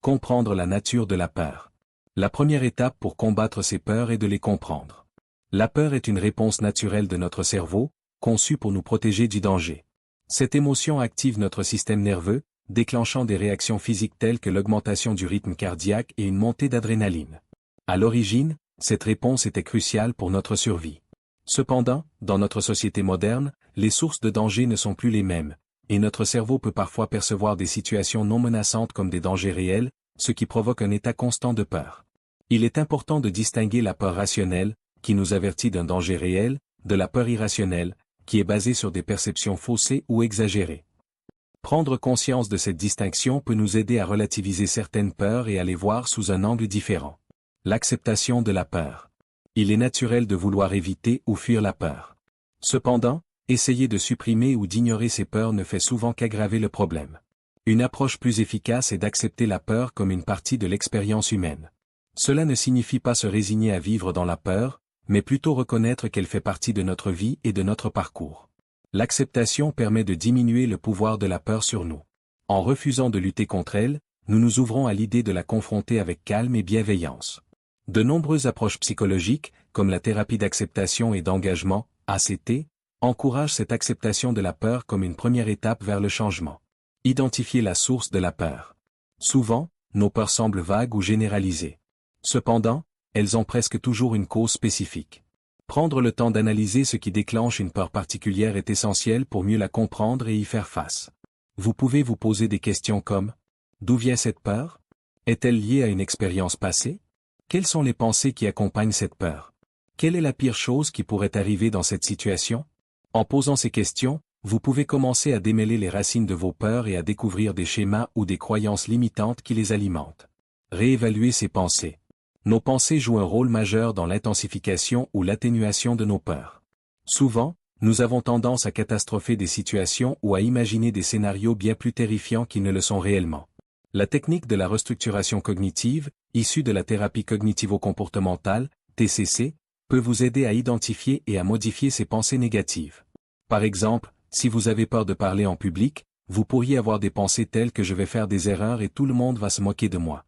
Comprendre la nature de la peur. La première étape pour combattre ces peurs est de les comprendre. La peur est une réponse naturelle de notre cerveau, conçue pour nous protéger du danger. Cette émotion active notre système nerveux, déclenchant des réactions physiques telles que l'augmentation du rythme cardiaque et une montée d'adrénaline. À l'origine, cette réponse était cruciale pour notre survie. Cependant, dans notre société moderne, les sources de danger ne sont plus les mêmes, et notre cerveau peut parfois percevoir des situations non menaçantes comme des dangers réels, ce qui provoque un état constant de peur. Il est important de distinguer la peur rationnelle, qui nous avertit d'un danger réel, de la peur irrationnelle, qui est basée sur des perceptions faussées ou exagérées. Prendre conscience de cette distinction peut nous aider à relativiser certaines peurs et à les voir sous un angle différent. L'acceptation de la peur. Il est naturel de vouloir éviter ou fuir la peur. Cependant, essayer de supprimer ou d'ignorer ces peurs ne fait souvent qu'aggraver le problème. Une approche plus efficace est d'accepter la peur comme une partie de l'expérience humaine. Cela ne signifie pas se résigner à vivre dans la peur, mais plutôt reconnaître qu'elle fait partie de notre vie et de notre parcours. L'acceptation permet de diminuer le pouvoir de la peur sur nous. En refusant de lutter contre elle, nous nous ouvrons à l'idée de la confronter avec calme et bienveillance. De nombreuses approches psychologiques, comme la thérapie d'acceptation et d'engagement, ACT, encouragent cette acceptation de la peur comme une première étape vers le changement. Identifier la source de la peur. Souvent, nos peurs semblent vagues ou généralisées. Cependant, elles ont presque toujours une cause spécifique. Prendre le temps d'analyser ce qui déclenche une peur particulière est essentiel pour mieux la comprendre et y faire face. Vous pouvez vous poser des questions comme: d'où vient cette peur? Est-elle liée à une expérience passée? Quelles sont les pensées qui accompagnent cette peur? Quelle est la pire chose qui pourrait arriver dans cette situation? En posant ces questions, vous pouvez commencer à démêler les racines de vos peurs et à découvrir des schémas ou des croyances limitantes qui les alimentent. Réévaluer ces pensées. Nos pensées jouent un rôle majeur dans l'intensification ou l'atténuation de nos peurs. Souvent, nous avons tendance à catastropher des situations ou à imaginer des scénarios bien plus terrifiants qu'ils ne le sont réellement. La technique de la restructuration cognitive, issue de la thérapie cognitivo-comportementale, TCC, peut vous aider à identifier et à modifier ces pensées négatives. Par exemple, si vous avez peur de parler en public, vous pourriez avoir des pensées telles que je vais faire des erreurs et tout le monde va se moquer de moi.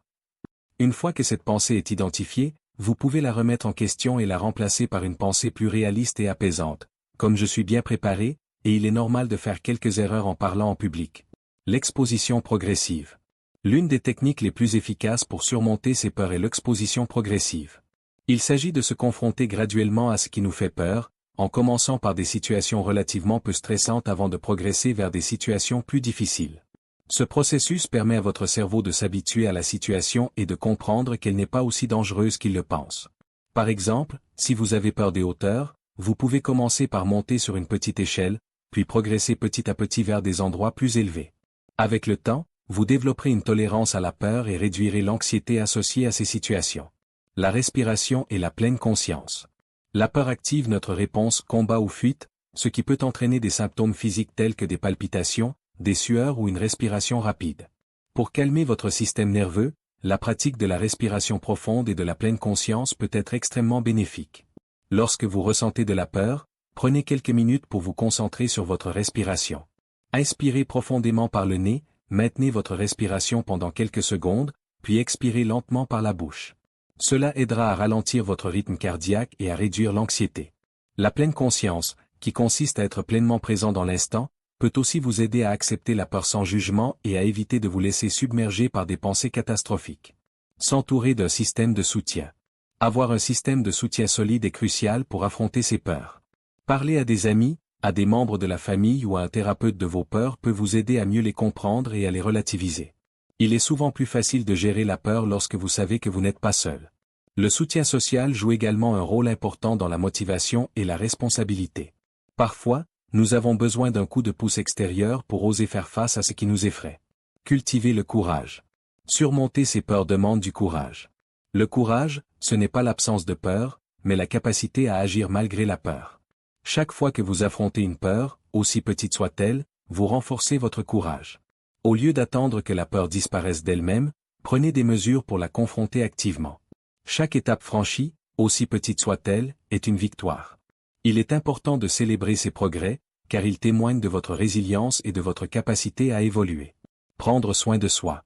Une fois que cette pensée est identifiée, vous pouvez la remettre en question et la remplacer par une pensée plus réaliste et apaisante, comme je suis bien préparé, et il est normal de faire quelques erreurs en parlant en public. L'exposition progressive. L'une des techniques les plus efficaces pour surmonter ces peurs est l'exposition progressive. Il s'agit de se confronter graduellement à ce qui nous fait peur, en commençant par des situations relativement peu stressantes avant de progresser vers des situations plus difficiles. Ce processus permet à votre cerveau de s'habituer à la situation et de comprendre qu'elle n'est pas aussi dangereuse qu'il le pense. Par exemple, si vous avez peur des hauteurs, vous pouvez commencer par monter sur une petite échelle, puis progresser petit à petit vers des endroits plus élevés. Avec le temps, vous développerez une tolérance à la peur et réduirez l'anxiété associée à ces situations. La respiration et la pleine conscience. La peur active notre réponse combat ou fuite, ce qui peut entraîner des symptômes physiques tels que des palpitations, des sueurs ou une respiration rapide. Pour calmer votre système nerveux, la pratique de la respiration profonde et de la pleine conscience peut être extrêmement bénéfique. Lorsque vous ressentez de la peur, prenez quelques minutes pour vous concentrer sur votre respiration. Inspirez profondément par le nez, maintenez votre respiration pendant quelques secondes, puis expirez lentement par la bouche. Cela aidera à ralentir votre rythme cardiaque et à réduire l'anxiété. La pleine conscience, qui consiste à être pleinement présent dans l'instant, peut aussi vous aider à accepter la peur sans jugement et à éviter de vous laisser submerger par des pensées catastrophiques. S'entourer d'un système de soutien. Avoir un système de soutien solide est crucial pour affronter ces peurs. Parler à des amis, à des membres de la famille ou à un thérapeute de vos peurs peut vous aider à mieux les comprendre et à les relativiser. Il est souvent plus facile de gérer la peur lorsque vous savez que vous n'êtes pas seul. Le soutien social joue également un rôle important dans la motivation et la responsabilité. Parfois, nous avons besoin d'un coup de pouce extérieur pour oser faire face à ce qui nous effraie. Cultiver le courage. Surmonter ces peurs demande du courage. Le courage, ce n'est pas l'absence de peur, mais la capacité à agir malgré la peur. Chaque fois que vous affrontez une peur, aussi petite soit-elle, vous renforcez votre courage. Au lieu d'attendre que la peur disparaisse d'elle-même, prenez des mesures pour la confronter activement. Chaque étape franchie, aussi petite soit-elle, est une victoire. Il est important de célébrer ces progrès, car ils témoignent de votre résilience et de votre capacité à évoluer. Prendre soin de soi.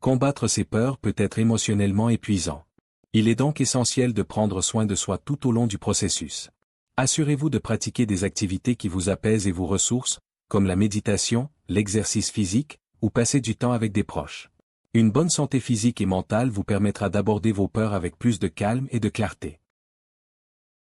Combattre ces peurs peut être émotionnellement épuisant. Il est donc essentiel de prendre soin de soi tout au long du processus. Assurez-vous de pratiquer des activités qui vous apaisent et vous ressourcent, comme la méditation, l'exercice physique, ou passer du temps avec des proches. Une bonne santé physique et mentale vous permettra d'aborder vos peurs avec plus de calme et de clarté.